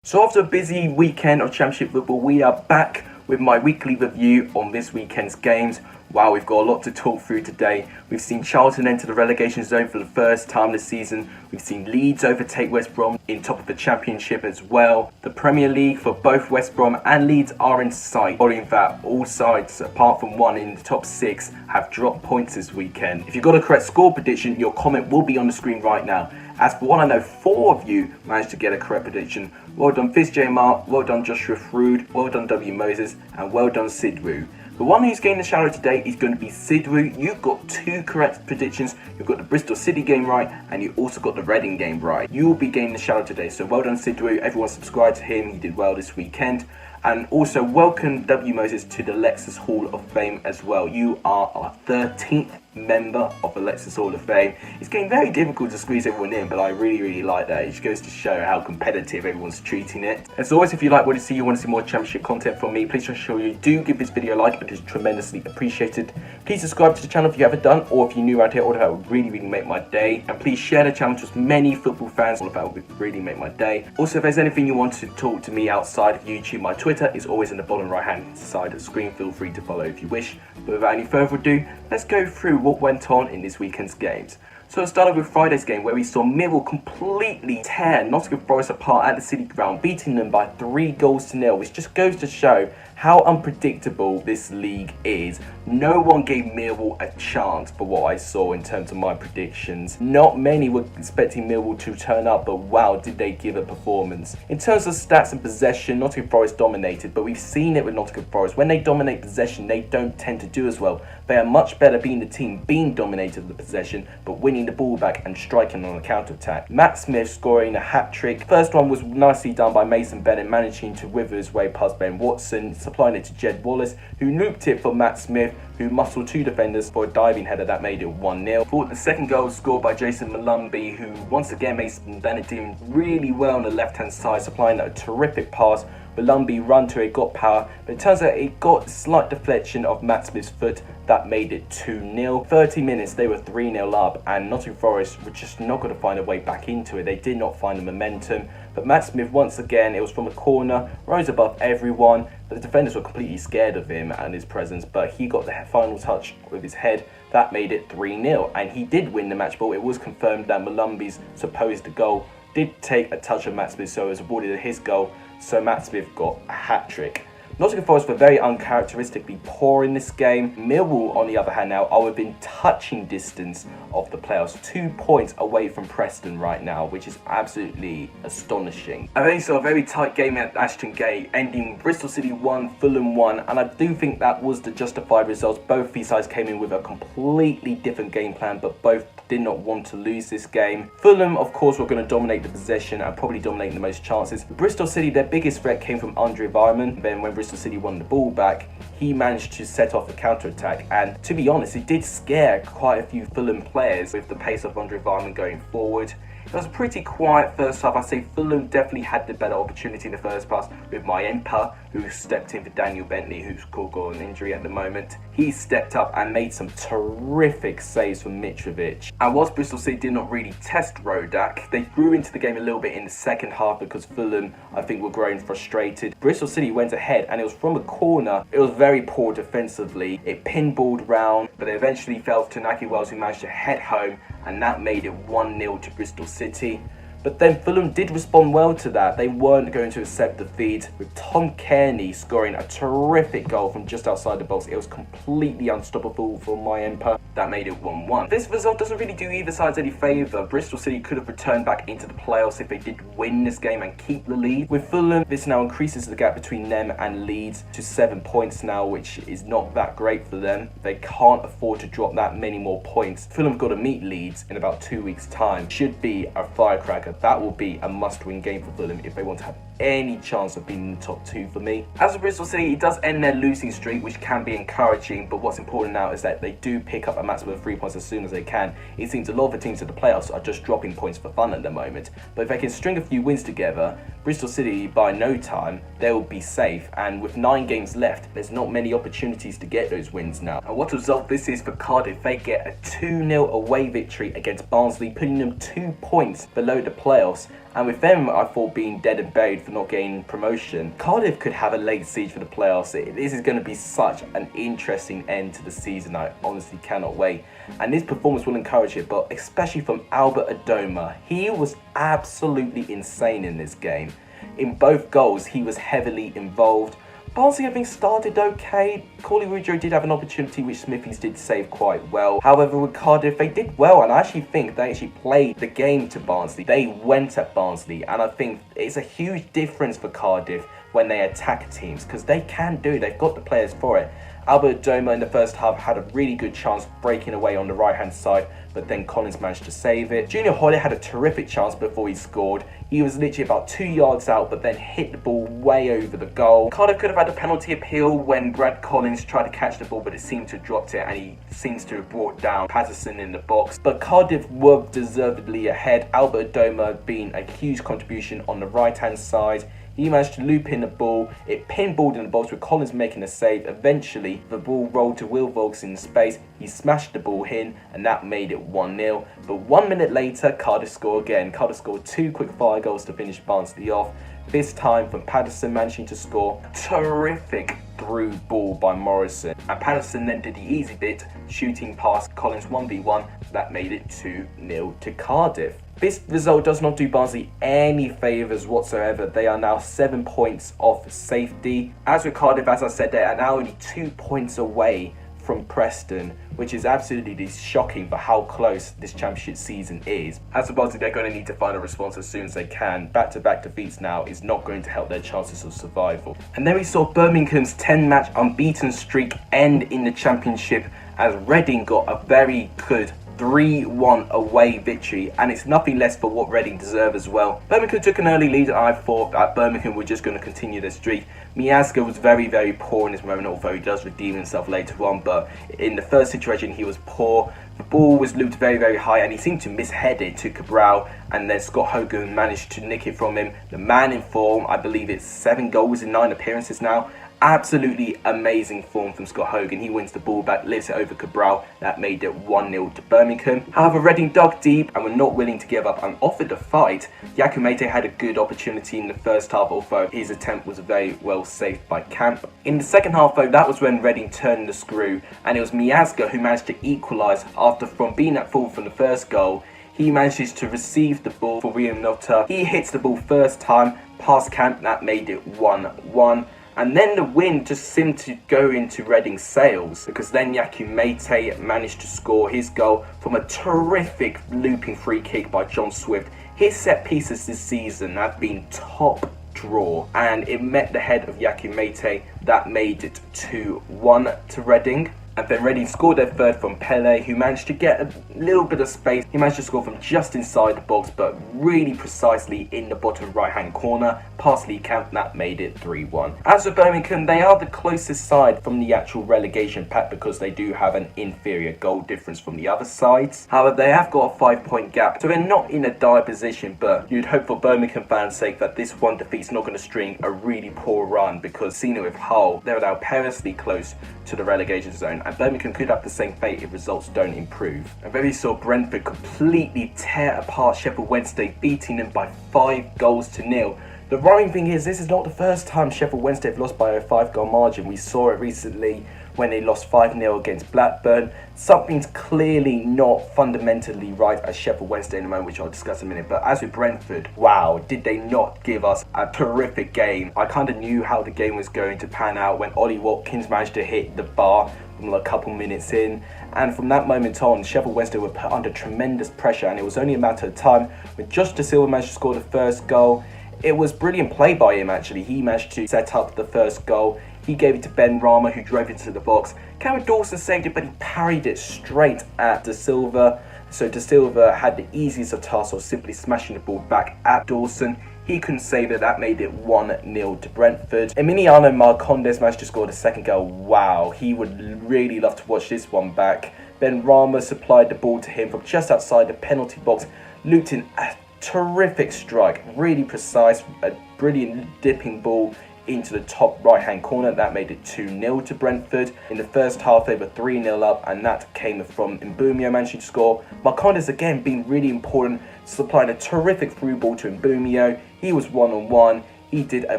So after a busy weekend of Championship football, we are back with my weekly review on this weekend's games. Wow, we've got a lot to talk through today. We've seen Charlton enter the relegation zone for the first time this season. We've seen Leeds overtake West Brom in top of the Championship as well. The Premier League for both West Brom and Leeds are in sight, following that all sides, apart from one in the top 6, have dropped points this weekend. If you've got a correct score prediction, your comment will be on the screen right now. As for what I know, 4 of you managed to get a correct prediction. Well done Fizz JMR, well done Joshua Froude, well done W Moses, and well done Sidwoo. The one who's getting the shout out today is going to be Sidwoo. You've got 2 correct predictions. You've got the Bristol City game right, and you also got the Reading game right. You will be getting the shout out today, so well done Sidwoo. Everyone subscribe to him, he did well this weekend. And also welcome W Moses to the Lexus Hall of Fame as well. You are our 13th member of the Lexus Hall of Fame. It's getting very difficult to squeeze everyone in, but I really like that. It just goes to show how competitive everyone's treating it. As always, if you like what you see, you want to see more Championship content from me, please ensure you do give this video a like. It is tremendously appreciated. Please subscribe to the channel if you haven't done, or if you're new around here, all of that would really make my day. And please share the channel to as many football fans, all of that would really make my day. Also, if there's anything you want to talk to me outside of YouTube, my Twitter is always in the bottom right hand side of the screen. Feel free to follow if you wish. But without any further ado, let's go through what went on in this weekend's games. So let's start off with Friday's game, where we saw Millwall completely tear Nottingham Forest apart at the City Ground, beating them by 3-0, which just goes to show how unpredictable this league is. No one gave Millwall a chance for what I saw in terms of my predictions. Not many were expecting Millwall to turn up, but wow, did they give a performance. In terms of stats and possession, Nottingham Forest dominated, but we've seen it with Nottingham Forest. When they dominate possession, they don't tend to do as well. They are much better being the team being dominated the possession, but winning the ball back and striking on a counter-attack. Matt Smith scoring a hat-trick. First one was nicely done by Mason Bennett, managing to wither his way past Ben Watson, supplying it to Jed Wallace, who looped it for Matt Smith, who muscled 2 defenders for a diving header that made it 1-0. For the second goal was scored by Jason Malumbi, who once again Mason Bennett doing really well on the left-hand side, supplying a terrific pass. Malumbi run to it, got power, but it turns out it got a slight deflection of Matt Smith's foot that made it 2-0. 30 minutes, they were 3-0 up, and Nottingham Forest were just not going to find a way back into it. They did not find the momentum, but Matt Smith once again, it was from a corner, rose above everyone, but the defenders were completely scared of him and his presence, but he got the final touch with his head. That made it 3-0, and he did win the match ball. It was confirmed that Malumbi's supposed goal did take a touch of Matt Smith, so it was awarded his goal, so Matt Smith got a hat-trick. Nottingham Forest were very uncharacteristically poor in this game. Millwall, on the other hand, now are within touching distance of the playoffs, 2 points away from Preston right now, which is absolutely astonishing. I think saw a very tight game at Ashton Gate, ending Bristol City 1, Fulham 1, and I do think that was the justified results. Both these sides came in with a completely different game plan, but both did not want to lose this game. Fulham, of course, were going to dominate the possession and probably dominate the most chances. Bristol City, their biggest threat came from Andre Environment. Then when Bristol City won the ball back, he managed to set off a counter-attack, and to be honest, it did scare quite a few Fulham players with the pace of Andre Environment going forward. It was a pretty quiet first half. I'd say Fulham definitely had the better opportunity in the first pass with Myempa, who stepped in for Daniel Bentley, who's got an injury at the moment. He stepped up and made some terrific saves from Mitrovic. And whilst Bristol City did not really test Rodak, they grew into the game a little bit in the second half because Fulham, I think, were growing frustrated. Bristol City went ahead, and it was from a corner. It was very poor defensively. It pinballed round, but it eventually fell to Naki Wells, who managed to head home, and that made it 1-0 to Bristol City. But then Fulham did respond well to that. They weren't going to accept defeat, with Tom Kearney scoring a terrific goal from just outside the box. It was completely unstoppable for Myempa. That made it 1-1. This result doesn't really do either side any favour. Bristol City could have returned back into the playoffs if they did win this game and keep the lead. With Fulham, this now increases the gap between them and Leeds to 7 points now, which is not that great for them. They can't afford to drop that many more points. Fulham have got to meet Leeds in about 2 weeks' time. Should be a firecracker. That will be a must-win game for Fulham if they want to have any chance of being in the top 2 for me. As for Bristol City, it does end their losing streak, which can be encouraging, but what's important now is that they do pick up a maximum of 3 points as soon as they can. It seems a lot of the teams in the playoffs are just dropping points for fun at the moment, but if they can string a few wins together, Bristol City, by no time, they will be safe, and with 9 games left, there's not many opportunities to get those wins now. And what a result this is for Cardiff. They get a 2-0 away victory against Barnsley, putting them 2 points below the playoffs. And with them, I thought, being dead and buried for not gaining promotion, Cardiff could have a late siege for the playoffs. This is going to be such an interesting end to the season. I honestly cannot wait. And this performance will encourage it, but especially from Albert Adoma. He was absolutely insane in this game. In both goals, he was heavily involved. Barnsley, I think, started okay. Corley Woodrow did have an opportunity which Smithies did save quite well. However, with Cardiff, they did well, and I actually think they actually played the game to Barnsley. They went at Barnsley, and I think it's a huge difference for Cardiff when they attack teams, because they can do it. They've got the players for it. Albert Adoma in the first half had a really good chance breaking away on the right-hand side, but then Collins managed to save it. Junior Hoylett had a terrific chance before he scored. He was literally about 2 yards out, but then hit the ball way over the goal. Cardiff could have had a penalty appeal when Brad Collins tried to catch the ball, but it seemed to have dropped it, and he seems to have brought down Patterson in the box. But Cardiff were deservedly ahead, Albert Adoma being a huge contribution on the right-hand side. He managed to loop in the ball, it pinballed in the box with Collins making a save. Eventually, the ball rolled to Will Vaulks in space, he smashed the ball in, and that made it 1-0. But 1 minute later, Cardiff score again. Cardiff scored 2 quick fire goals to finish Barnsley off. This time from Patterson managing to score. Terrific through ball by Morrison. And Patterson then did the easy bit, shooting past Collins 1v1. That made it 2-0 to Cardiff. This result does not do Barnsley any favours whatsoever. They are now 7 points off safety. As with Cardiff, as I said, they are now only 2 points away from Preston, which is absolutely shocking for how close this championship season is. As for Barnsley, they're going to need to find a response as soon as they can. Back-to-back defeats now is not going to help their chances of survival. And then we saw Birmingham's 10-match unbeaten streak end in the championship as Reading got a very good 3-1 away victory, and it's nothing less for what Reading deserve as well. Birmingham took an early lead, and I thought that Birmingham were just going to continue their streak. Miazga was very, very poor in this moment, although he does redeem himself later on, but in the first situation he was poor. The ball was looped very, very high, and he seemed to mishead it to Cabral, and then Scott Hogan managed to nick it from him. The man in form, I believe it's 7 goals in 9 appearances now. Absolutely amazing form from Scott Hogan. He wins the ball back, lifts it over Cabral. That made it 1-0 to Birmingham. However, Reading dug deep and were not willing to give up and offered a fight. Yakumete had a good opportunity in the first half, although his attempt was very well saved by Camp. In the second half, though, that was when Reading turned the screw, and it was Miazga who managed to equalise after from being at fault from the first goal. He manages to receive the ball for Rian Nota. He hits the ball first time past Camp. That made it 1-1. And then the wind just seemed to go into Reading's sails, because then Yakumete managed to score his goal from a terrific looping free kick by John Swift. His set pieces this season have been top draw, and it met the head of Yakumete. That made it 2-1 to Reading. And then Reading scored their third from Pele, who managed to get a little bit of space. He managed to score from just inside the box, but really precisely in the bottom right-hand corner. Past Lee Camp, that made it 3-1. As for Birmingham, they are the closest side from the actual relegation pack because they do have an inferior goal difference from the other sides. However, they have got a 5-point gap, so they're not in a dire position, but you'd hope for Birmingham fans' sake that this one defeat's not going to string a really poor run, because seeing it with Hull, they're now perilously close to the relegation zone, and Birmingham could have the same fate if results don't improve. And then we saw Brentford completely tear apart Sheffield Wednesday, beating them by 5 goals to 0. The worrying thing is, this is not the first time Sheffield Wednesday have lost by a 5-goal margin. We saw it recently when they lost 5-0 against Blackburn. Something's clearly not fundamentally right at Sheffield Wednesday in a moment, which I'll discuss in a minute. But as with Brentford, wow, did they not give us a terrific game. I kind of knew how the game was going to pan out when Ollie Watkins managed to hit the bar from a couple minutes in. And from that moment on, Sheffield Wednesday were put under tremendous pressure, and it was only a matter of time when Josh Da Silva managed to score the first goal. It was brilliant play by him, actually. He managed to set up the first goal. He gave it to Ben Rama, who drove into the box. Cameron Dawson saved it, but he parried it straight at Da Silva. So Da Silva had the easiest of tasks of simply smashing the ball back at Dawson. He couldn't save it. That made it 1-0 to Brentford. Emiliano Marcondes managed to score the second goal. Wow, he would really love to watch this one back. Ben Rama supplied the ball to him from just outside the penalty box. Looped in a terrific strike, really precise, a brilliant dipping ball into the top right hand corner. That made it 2-0 to Brentford. In the first half they were 3-0 up, and that came from Mbumio managing to score. Marcondes again being really important, supplying a terrific through ball to Mbumio. He was one-on-one. He did a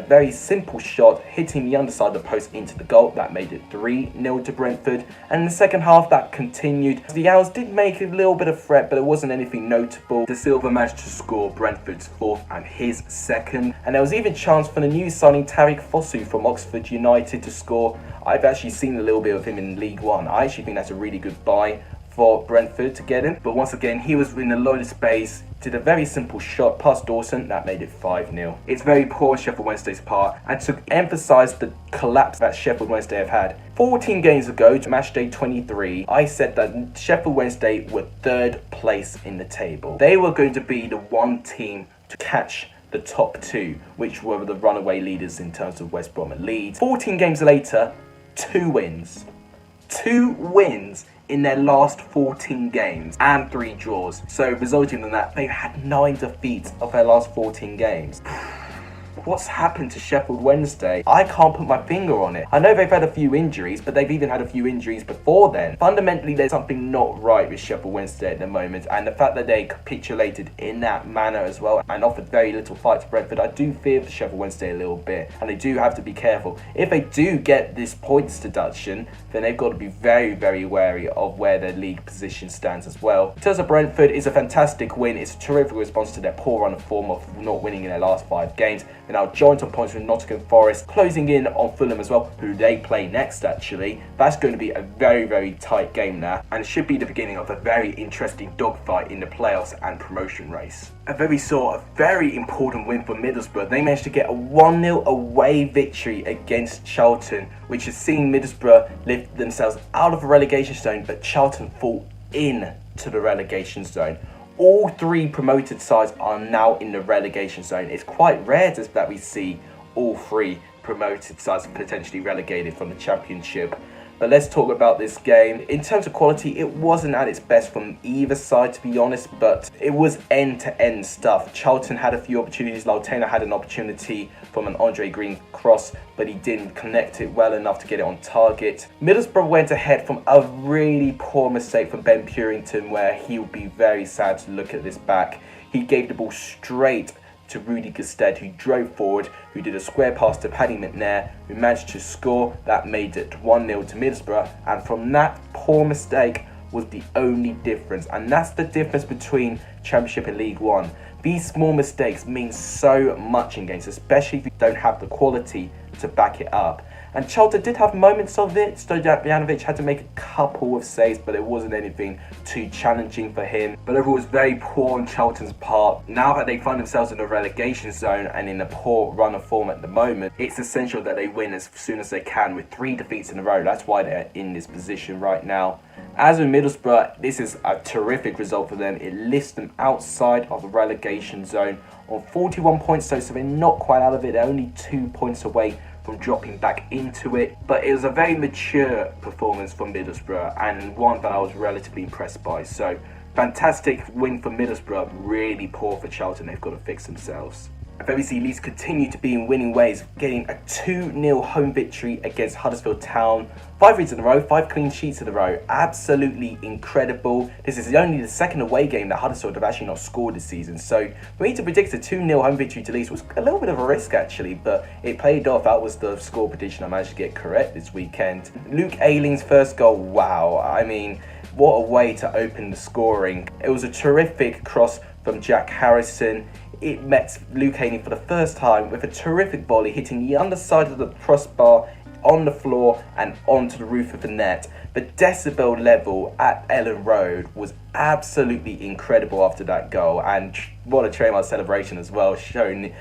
very simple shot, hitting the underside of the post into the goal. That made it 3-0 to Brentford. And in the second half, that continued. The Owls did make a little bit of threat, but it wasn't anything notable. De Silva managed to score Brentford's fourth and his second. And there was even chance for the new signing Tariq Fosu from Oxford United to score. I've actually seen a little bit of him in League One. I actually think that's a really good buy for Brentford to get him. But once again, he was in a load of space, did a very simple shot past Dawson, that made it 5-0. It's very poor Sheffield Wednesday's part, and to emphasise the collapse that Sheffield Wednesday have had. 14 games ago, to Matchday 23, I said that Sheffield Wednesday were third place in the table. They were going to be the one team to catch the top two, which were the runaway leaders in terms of West Brom and Leeds. 14 games later, 2 wins. 2 wins in their last 14 games and 3 draws. So resulting in that, they've had 9 defeats of their last 14 games. What's happened to Sheffield Wednesday? I can't put my finger on it. I know they've had a few injuries, but they've even had a few injuries before then. Fundamentally, there's something not right with Sheffield Wednesday at the moment, and the fact that they capitulated in that manner as well and offered very little fight to Brentford, I do fear for Sheffield Wednesday a little bit, and they do have to be careful. If they do get this points deduction, then they've got to be very, very wary of where their league position stands as well. In terms of Brentford, it's a fantastic win. It's a terrific response to their poor run of form of not winning in their last 5 games. They're now joint on points with Nottingham Forest, closing in on Fulham as well, who they play next actually. That's going to be a very, very tight game now, and it should be the beginning of a very interesting dogfight in the playoffs and promotion race. A very important win for Middlesbrough. They managed to get a 1-0 away victory against Charlton, which has seen Middlesbrough lift themselves out of the relegation zone, but Charlton fall into the relegation zone. All 3 promoted sides are now in the relegation zone. It's quite rare that we see all 3 promoted sides potentially relegated from the Championship. But let's talk about this game. In terms of quality, it wasn't at its best from either side, to be honest, but it was end-to-end stuff. Charlton had a few opportunities. Lautena had an opportunity from an Andre Green cross, but he didn't connect it well enough to get it on target. Middlesbrough went ahead from a really poor mistake from Ben Purington, where he would be very sad to look at this back. He gave the ball straight to Rudy Gestede, who drove forward, who did a square pass to Paddy McNair, who managed to score. That made it 1-0 to Middlesbrough, and from that poor mistake was the only difference, and that's the difference between Championship and League One. These small mistakes mean so much in games, especially if you don't have the quality to back it up. And Charlton did have moments of it. Stojanovic had to make a couple of saves, but it wasn't anything too challenging for him. But overall, it was very poor on Charlton's part. Now that they find themselves in the relegation zone and in a poor run of form at the moment, it's essential that they win as soon as they can with 3 defeats in a row. That's why they're in this position right now. As with Middlesbrough, this is a terrific result for them. It lifts them outside of the relegation zone on 41 points, so they're not quite out of it. They're only 2 points away from dropping back into it. But it was a very mature performance from Middlesbrough, and one that I was relatively impressed by. So fantastic win for Middlesbrough, really poor for Charlton. They've got to fix themselves. FBC Leeds continue to be in winning ways, getting a 2-0 home victory against Huddersfield Town. 5 wins in a row, 5 clean sheets in a row. Absolutely incredible. This is only the second away game that Huddersfield have actually not scored this season. So for me to predict a 2-0 home victory to Leeds was a little bit of a risk actually, but it paid off. That was the score prediction I managed to get correct this weekend. Luke Ayling's first goal, wow. I mean, what a way to open the scoring. It was a terrific cross from Jack Harrison. It met Luke Ayling for the first time with a terrific volley, hitting the underside of the crossbar on the floor and onto the roof of the net. The decibel level at Ellen Road was absolutely incredible after that goal, and what a trademark celebration as well, showing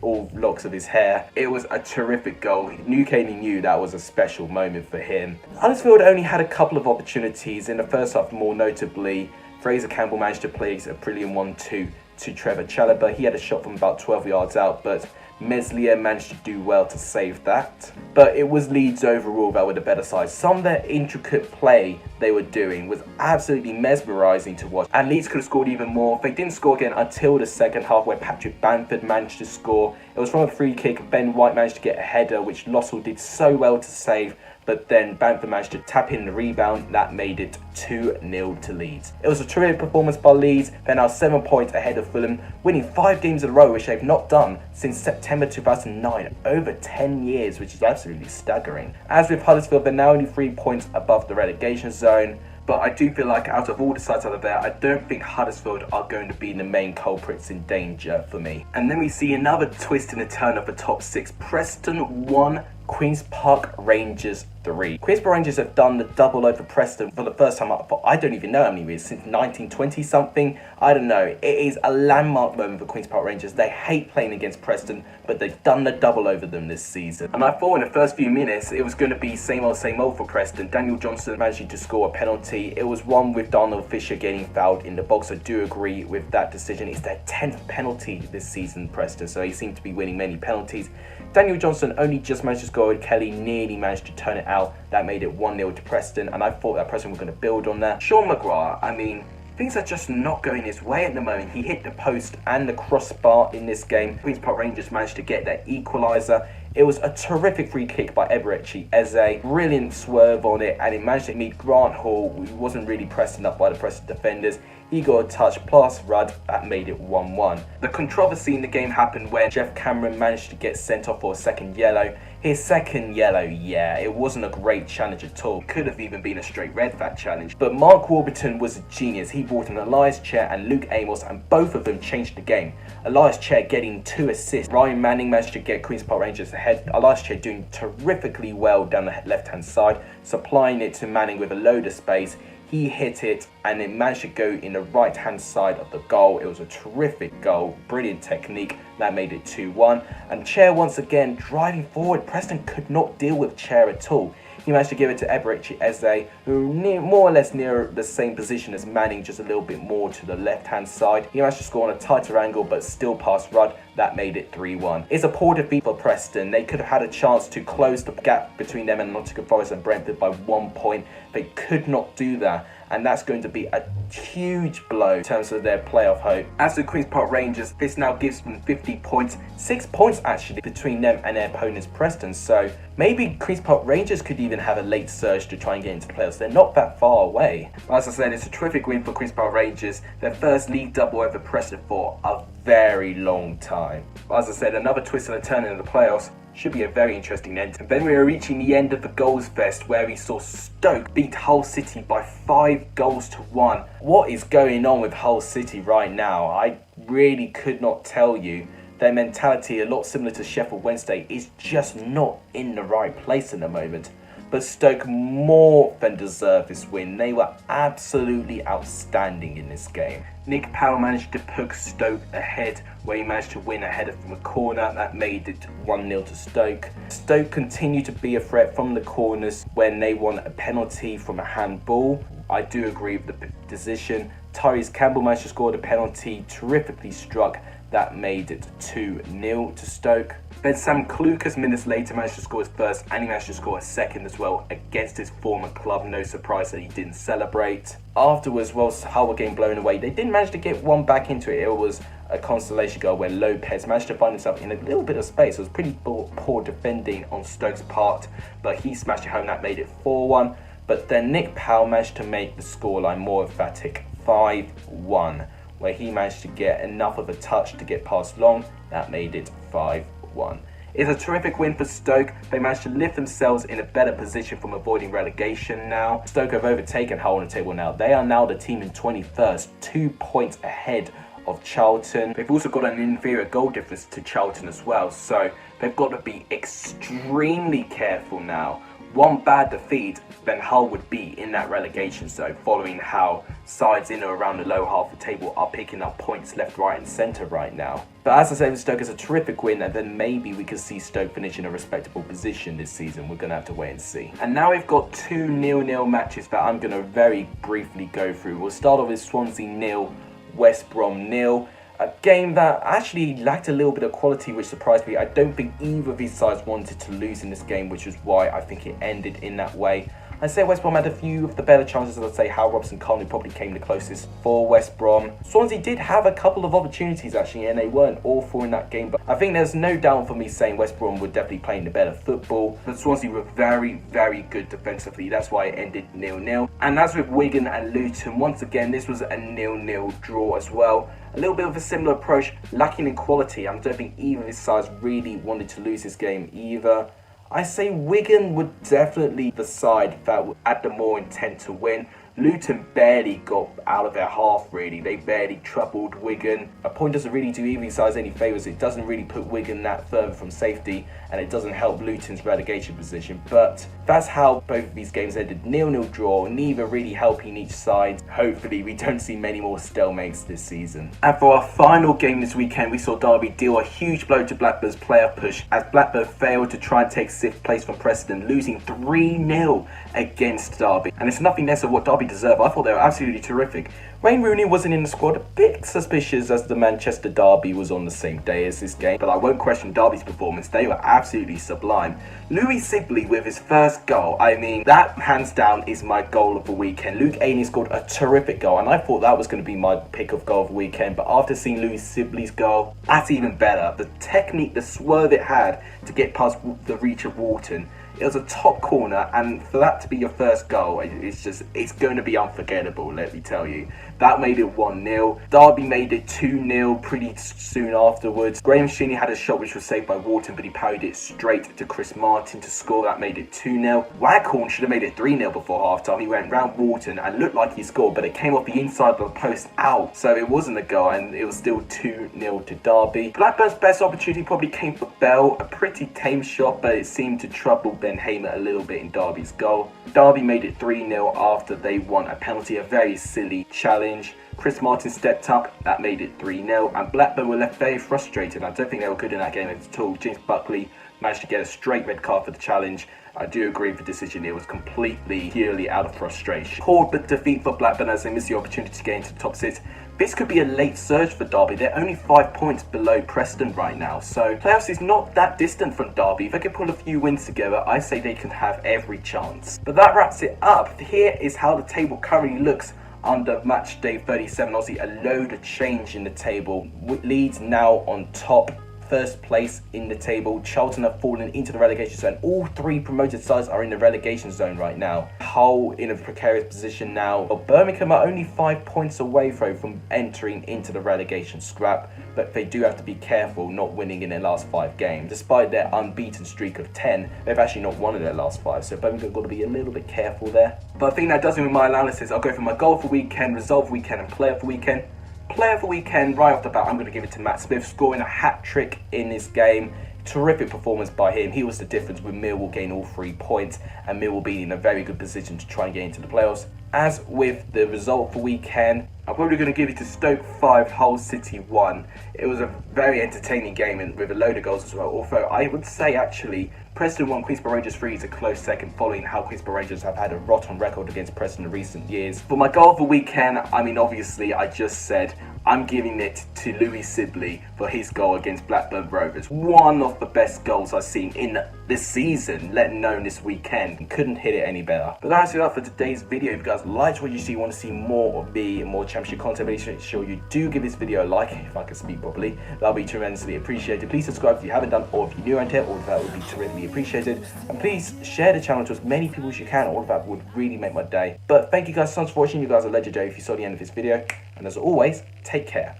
all locks of his hair. It was a terrific goal. Luke Ayling knew that was a special moment for him. Huddersfield only had a couple of opportunities in the first half, more notably. Fraser Campbell managed to place a brilliant 1-2 to Trevor Chalobah. He had a shot from about 12 yards out, but Meslier managed to do well to save that. But it was Leeds overall that were the better side. Some of their intricate play they were doing was absolutely mesmerising to watch, and Leeds could have scored even more. They didn't score again until the second half, where Patrick Bamford managed to score. It was from a free kick. Ben White managed to get a header, which Lossell did so well to save, but then Brentford managed to tap in the rebound. That made it 2-0 to Leeds. It was a terrific performance by Leeds. They're now 7 points ahead of Fulham, winning 5 games in a row, which they've not done since September 2009, over 10 years, which is absolutely staggering. As with Huddersfield, they're now only 3 points above the relegation zone. But I do feel like out of all the sides out there, I don't think Huddersfield are going to be the main culprits in danger for me. And then we see another twist in the turn of the top 6. Preston 1, Queen's Park Rangers 3. Queen's Park Rangers have done the double over Preston for the first time up for I don't even know how many years, since 1920 something. I don't know. It is a landmark moment for Queen's Park Rangers. They hate playing against Preston, but they've done the double over them this season. And I thought in the first few minutes it was going to be same old for Preston. Daniel Johnson managing to score a penalty. It was one with Donald Fisher getting fouled in the box. I do agree with that decision. It's their 10th penalty this season, Preston, so he seemed to be winning many penalties. Daniel Johnson only just managed to score. Kelly nearly managed to turn it out. That made it 1-0 to Preston, and I thought that Preston were going to build on that. Sean McGrath, I mean, things are just not going his way at the moment. He hit the post and the crossbar in this game. Queen's Park Rangers managed to get their equaliser. It was a terrific free kick by Eberechi Eze. Brilliant swerve on it, and it managed to meet Grant Hall, who wasn't really pressed enough by the Preston defenders. He got a touch plus Froude. That made it 1-1. The controversy in the game happened when Jeff Cameron managed to get sent off for a second yellow. His second yellow, yeah, it wasn't a great challenge at all. Could have even been a straight red, that challenge. But Mark Warburton was a genius. He brought in Elias Chair and Luke Amos, and both of them changed the game. Elias Chair getting 2 assists. Ryan Manning managed to get Queen's Park Rangers ahead. Elias Chair doing terrifically well down the left-hand side, supplying it to Manning with a load of space. He hit it, and it managed to go in the right-hand side of the goal. It was a terrific goal, brilliant technique. That made it 2-1. And Chair once again driving forward. Preston could not deal with Chair at all. He managed to give it to Eberechi Eze, who more or less near the same position as Manning, just a little bit more to the left-hand side. He managed to score on a tighter angle, but still past Froude. That made it 3-1. It's a poor defeat for Preston. They could have had a chance to close the gap between them and Nottingham Forest and Brentford by 1 point. They could not do that, and that's going to be a huge blow in terms of their playoff hope. As the Queen's Park Rangers, this now gives them 50 points, 6 points actually between them and their opponents Preston, so maybe Queen's Park Rangers could even have a late surge to try and get into the playoffs. They're not that far away. As I said, it's a terrific win for Queen's Park Rangers, their first league double over Preston for a very long time. As I said, another twist and a turn in the playoffs. Should be a very interesting end. And then we are reaching the end of the goals fest, where we saw Stoke beat Hull City by 5 goals to 1. What is going on with Hull City right now? I really could not tell you. Their mentality, a lot similar to Sheffield Wednesday, is just not in the right place at the moment. But Stoke more than deserved this win. They were absolutely outstanding in this game. Nick Powell managed to poke Stoke ahead, where he managed to win a header from a corner. That made it 1-0 to Stoke. Stoke continued to be a threat from the corners when they won a penalty from a handball. I do agree with the decision. Tyrese Campbell managed to score the penalty, terrifically struck. That made it 2-0 to Stoke. Then Sam Clucas minutes later managed to score his first, and he managed to score a second as well against his former club. No surprise that he didn't celebrate. Afterwards, whilst Hull were getting blown away, they did manage to get one back into it. It was a consolation goal where Lopez managed to find himself in a little bit of space. It was pretty poor defending on Stoke's part, but he smashed it home. That made it 4-1. But then Nick Powell managed to make the scoreline more emphatic, 5-1. Where he managed to get enough of a touch to get past Long. That made it 5-1. It's a terrific win for Stoke. They managed to lift themselves in a better position from avoiding relegation now. Stoke have overtaken Hull on the table now. They are now the team in 21st, 2 points ahead of Charlton. They've also got an inferior goal difference to Charlton as well, so they've got to be extremely careful now. One bad defeat, then Hull would be in that relegation zone, following how sides in or around the low half of the table are picking up points left, right and centre right now. But as I said, Stoke is a terrific win, and then maybe we could see Stoke finish in a respectable position this season. We're going to have to wait and see. And now we've got 2 0-0 matches that I'm going to very briefly go through. We'll start off with Swansea 0, West Brom 0. A game that actually lacked a little bit of quality, which surprised me. I don't think either of these sides wanted to lose in this game, which is why I think it ended in that way. I'd say West Brom had a few of the better chances. I'd say Hal Robson-Kanu probably came the closest for West Brom. Swansea did have a couple of opportunities actually, and they weren't awful in that game, but I think there's no doubt for me saying West Brom were definitely playing the better football, but Swansea were very, very good defensively. That's why it ended 0-0. And as with Wigan and Luton, once again, this was a 0-0 draw as well. A little bit of a similar approach, lacking in quality. I don't think either of his sides really wanted to lose this game either. I say Wigan would definitely the side that had the more intent to win. Luton barely got out of their half, really. They barely troubled Wigan. A point doesn't really do either side any favours. It doesn't really put Wigan that further from safety, and it doesn't help Luton's relegation position. But that's how both of these games ended. 0-0 draw, neither really helping each side. Hopefully, we don't see many more stalemates this season. And for our final game this weekend, we saw Derby deal a huge blow to Blackburn's playoff push as Blackburn failed to try and take 6th place from Preston, losing 3-0 against Derby. And it's nothing less of what Derby deserve. I thought they were absolutely terrific. Wayne Rooney wasn't in the squad, a bit suspicious as the Manchester Derby was on the same day as this game, but I won't question Derby's performance. They were absolutely sublime. Louis Sibley with his first goal, I mean, that hands down is my goal of the weekend. Luke Ainey scored a terrific goal, and I thought that was going to be my pick of goal of the weekend, but after seeing Louis Sibley's goal, that's even better. The technique, the swerve it had to get past the reach of Wharton. It was a top corner, and for that to be your first goal, it's going to be unforgettable, let me tell you. That made it 1-0. Derby made it 2-0 pretty soon afterwards. Graham Sheeny had a shot which was saved by Wharton, but he parried it straight to Chris Martin to score. That made it 2-0. Waghorn should have made it 3-0 before half-time. He went round Wharton and looked like he scored, but it came off the inside of the post out. So it wasn't a goal, and it was still 2-0 to Derby. Blackburn's best opportunity probably came for Bell. A pretty tame shot, but it seemed to trouble Ben Hamer a little bit in Derby's goal. Derby made it 3-0 after they won a penalty, a very silly challenge. Chris Martin stepped up, that made it 3-0, and Blackburn were left very frustrated. I don't think they were good in that game at all. James Buckley managed to get a straight red card for the challenge. I do agree with the decision. It was completely, purely out of frustration. Poor defeat for Blackburn as they missed the opportunity to get into the top 6. This could be a late surge for Derby. They're only 5 points below Preston right now, so playoffs is not that distant from Derby. If they can pull a few wins together, I say they can have every chance. But that wraps it up. Here is how the table currently looks under match day 37. Obviously a load of change in the table. Leeds now on top, first place in the table. Charlton have fallen into the relegation zone. All 3 promoted sides are in the relegation zone right now. Hull in a precarious position now. But Birmingham are only 5 points away from entering into the relegation scrap, but they do have to be careful not winning in their last 5 games. Despite their unbeaten streak of 10, they've actually not won in their last 5, so Birmingham have got to be a little bit careful there. But I think that does it with my analysis. I'll go for my goal for weekend, result for weekend, and player for weekend. Player of the weekend, right off the bat, I'm going to give it to Matt Smith, scoring a hat-trick in this game. Terrific performance by him. He was the difference with Millwall getting all 3 points and Millwall being in a very good position to try and get into the playoffs. As with the result for weekend, I'm probably going to give it to Stoke 5, Hull City 1. It was a very entertaining game and with a load of goals as well. Although I would say actually Preston 1, Queensborough Rangers 3 is a close second, following how Queensborough Rangers have had a rotten record against Preston in recent years. For my goal of the weekend, I mean obviously I just said I'm giving it to Louis Sibley for his goal against Blackburn Rovers. One of the best goals I've seen in this season, let alone this weekend. Couldn't hit it any better. But that's it for today's video. If you guys liked what you see, want to see more of me and more championship content, make sure you do give this video a like, if I can speak properly. That'll be tremendously appreciated. Please subscribe if you haven't done, or if you're new around here, all of that would be terrifically appreciated. And please share the channel to as many people as you can. All of that would really make my day. But thank you guys so much for watching. You guys are legendary if you saw the end of this video. And as always, take care.